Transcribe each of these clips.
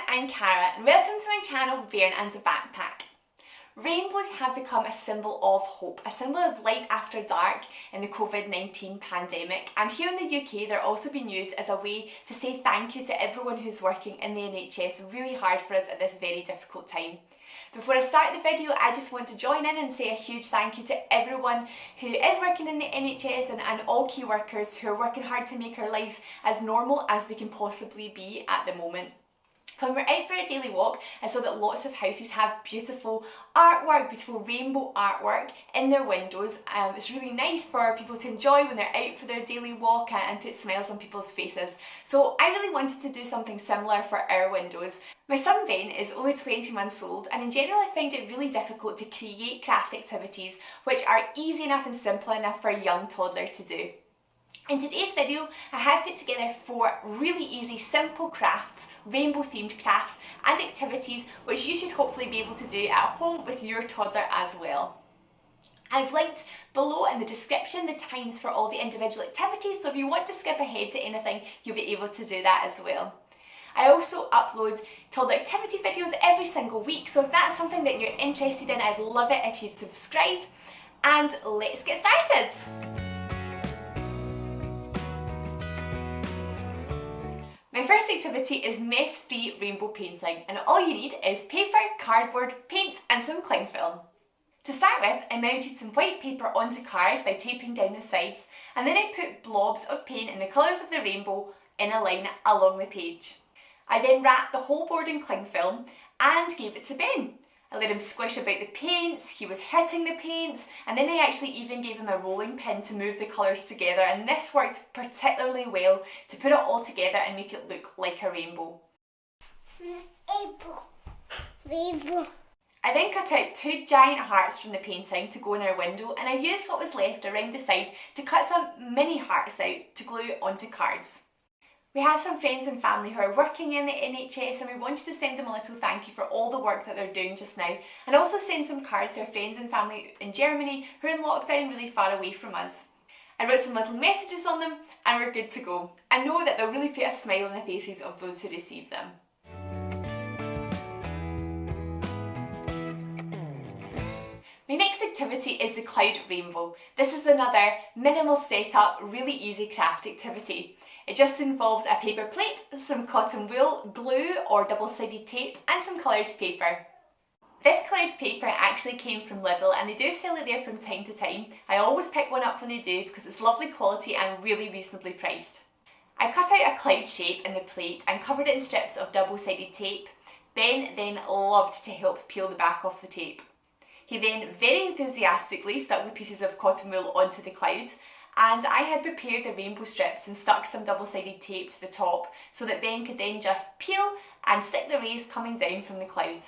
I'm Cara and welcome to my channel Bairn and the Backpack. Rainbows have become a symbol of hope, a symbol of light after dark in the COVID-19 pandemic, and here in the UK they're also being used as a way to say thank you to everyone who's working in the NHS really hard for us at this very difficult time. Before I start the video, I just want to join in and say a huge thank you to everyone who is working in the NHS and all key workers who are working hard to make our lives as normal as they can possibly be at the moment. When we're out for a daily walk, I saw that lots of houses have beautiful artwork, beautiful rainbow artwork in their windows. It's really nice for people to enjoy when they're out for their daily walk and put smiles on people's faces. So I really wanted to do something similar for our windows. My son Ben is only 20 months old, and in general I find it really difficult to create craft activities which are easy enough and simple enough for a young toddler to do. In today's video, I have put together 4 really easy, simple crafts, rainbow themed crafts and activities which you should hopefully be able to do at home with your toddler as well. I've linked below in the description the times for all the individual activities, so if you want to skip ahead to anything, you'll be able to do that as well. I also upload toddler activity videos every single week, so if that's something that you're interested in, I'd love it if you'd subscribe, and let's get started! My first activity is mess-free rainbow painting, and all you need is paper, cardboard, paint and some cling film. To start with, I mounted some white paper onto card by taping down the sides, and then I put blobs of paint in the colours of the rainbow in a line along the page. I then wrapped the whole board in cling film and gave it to Ben. I let him squish about the paints, he was hitting the paints, and then I actually even gave him a rolling pin to move the colours together, and this worked particularly well to put it all together and make it look like a rainbow. Rainbow. I then cut out 2 giant hearts from the painting to go in our window, and I used what was left around the side to cut some mini hearts out to glue onto cards. We have some friends and family who are working in the NHS, and we wanted to send them a little thank you for all the work that they're doing just now, and also send some cards to our friends and family in Germany who are in lockdown really far away from us. I wrote some little messages on them and we're good to go. I know that they'll really put a smile on the faces of those who receive them. My next activity is the cloud rainbow. This is another minimal setup, really easy craft activity. It just involves a paper plate, some cotton wool, glue or double-sided tape and some coloured paper. This coloured paper actually came from Lidl, and they do sell it there from time to time. I always pick one up when they do because it's lovely quality and really reasonably priced. I cut out a cloud shape in the plate and covered it in strips of double-sided tape. Ben then loved to help peel the back off the tape. He then very enthusiastically stuck the pieces of cotton wool onto the cloud, and I had prepared the rainbow strips and stuck some double-sided tape to the top so that Ben could then just peel and stick the rays coming down from the cloud.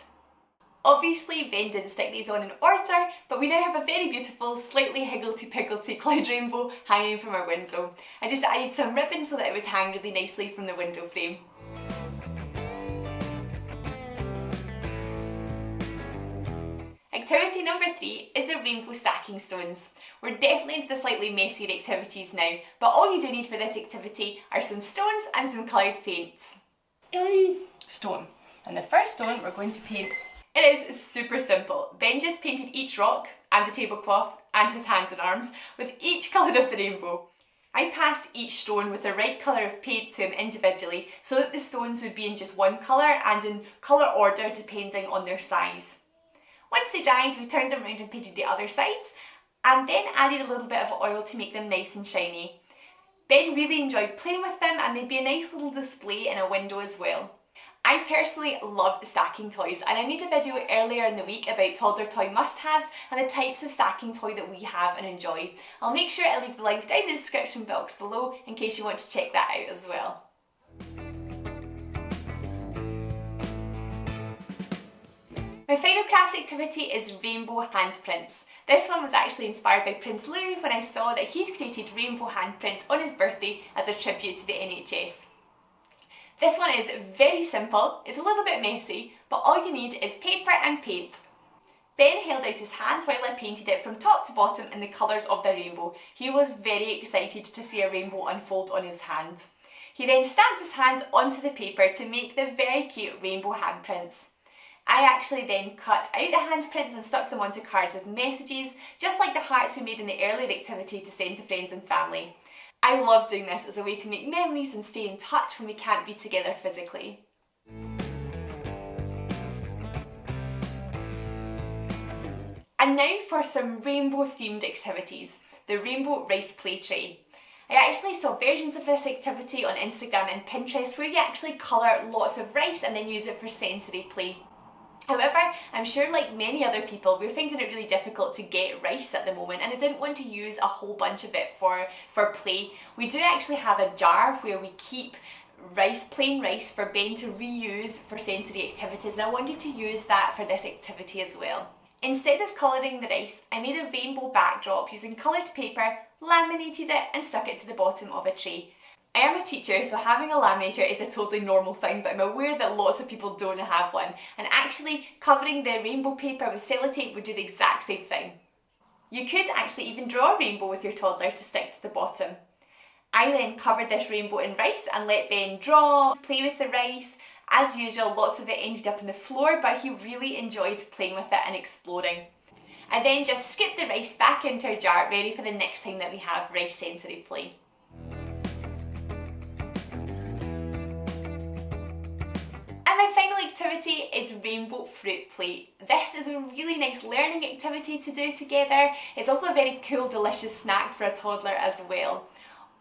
Obviously Ben didn't stick these on in order, but we now have a very beautiful, slightly higgledy-piggledy cloud rainbow hanging from our window. I just added some ribbon so that it would hang really nicely from the window frame. Activity number 3 is the rainbow stacking stones. We're definitely into the slightly messier activities now, but all you do need for this activity are some stones and some coloured paints. Stone. And the first stone we're going to paint. It is super simple. Ben just painted each rock and the tablecloth and his hands and arms with each colour of the rainbow. I passed each stone with the right colour of paint to him individually so that the stones would be in just one colour and in colour order depending on their size. Once they dried, we turned them around and painted the other sides, and then added a little bit of oil to make them nice and shiny. Ben really enjoyed playing with them, and they'd be a nice little display in a window as well. I personally love stacking toys, and I made a video earlier in the week about toddler toy must-haves and the types of stacking toy that we have and enjoy. I'll make sure I leave the link down in the description box below in case you want to check that out as well. My final craft activity is rainbow handprints. This one was actually inspired by Prince Louis when I saw that he'd created rainbow handprints on his birthday as a tribute to the NHS. This one is very simple, it's a little bit messy, but all you need is paper and paint. Ben held out his hand while I painted it from top to bottom in the colours of the rainbow. He was very excited to see a rainbow unfold on his hand. He then stamped his hand onto the paper to make the very cute rainbow handprints. I actually then cut out the handprints and stuck them onto cards with messages, just like the hearts we made in the earlier activity to send to friends and family. I love doing this as a way to make memories and stay in touch when we can't be together physically. And now for some rainbow themed activities, the rainbow rice play tray. I actually saw versions of this activity on Instagram and Pinterest where you actually colour lots of rice and then use it for sensory play. However, I'm sure like many other people, we're finding it really difficult to get rice at the moment, and I didn't want to use a whole bunch of it for play. We do actually have a jar where we keep rice, plain rice, for Ben to reuse for sensory activities, and I wanted to use that for this activity as well. Instead of colouring the rice, I made a rainbow backdrop using coloured paper, laminated it and stuck it to the bottom of a tray. I am a teacher, so having a laminator is a totally normal thing, but I'm aware that lots of people don't have one, and actually covering the rainbow paper with sellotape would do the exact same thing. You could actually even draw a rainbow with your toddler to stick to the bottom. I then covered this rainbow in rice and let Ben draw, play with the rice. As usual, lots of it ended up on the floor, but he really enjoyed playing with it and exploring. I then just scooped the rice back into our jar, ready for the next time that we have rice sensory play. My final activity is rainbow fruit plate. This is a really nice learning activity to do together. It's also a very cool, delicious snack for a toddler as well.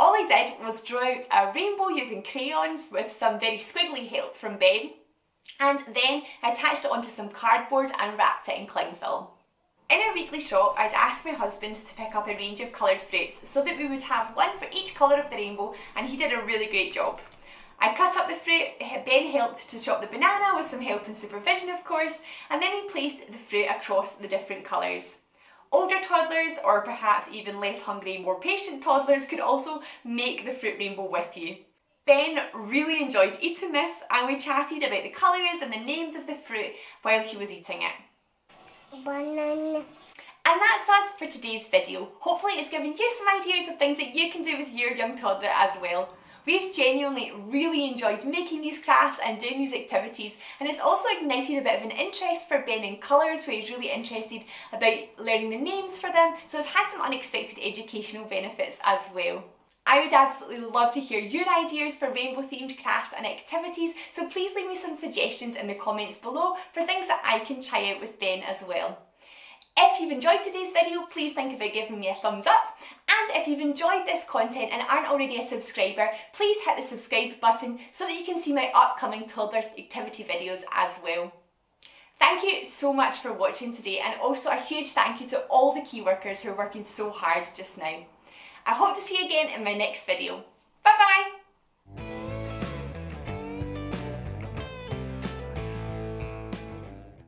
All I did was draw out a rainbow using crayons with some very squiggly help from Ben, and then I attached it onto some cardboard and wrapped it in cling film. In our weekly shop, I'd asked my husband to pick up a range of coloured fruits so that we would have one for each colour of the rainbow, and he did a really great job. I cut up the fruit, Ben helped to chop the banana with some help and supervision of course, and then we placed the fruit across the different colours. Older toddlers, or perhaps even less hungry, more patient toddlers, could also make the fruit rainbow with you. Ben really enjoyed eating this, and we chatted about the colours and the names of the fruit while he was eating it. Banana. And that's us for today's video. Hopefully it's given you some ideas of things that you can do with your young toddler as well. We've genuinely really enjoyed making these crafts and doing these activities, and it's also ignited a bit of an interest for Ben in colours, where he's really interested about learning the names for them, so it's had some unexpected educational benefits as well. I would absolutely love to hear your ideas for rainbow themed crafts and activities, so please leave me some suggestions in the comments below for things that I can try out with Ben as well. If you've enjoyed today's video, please think about giving me a thumbs up, and if you've enjoyed this content and aren't already a subscriber, please hit the subscribe button so that you can see my upcoming toddler activity videos as well. Thank you so much for watching today, and also a huge thank you to all the key workers who are working so hard just now. I hope to see you again in my next video. Bye bye!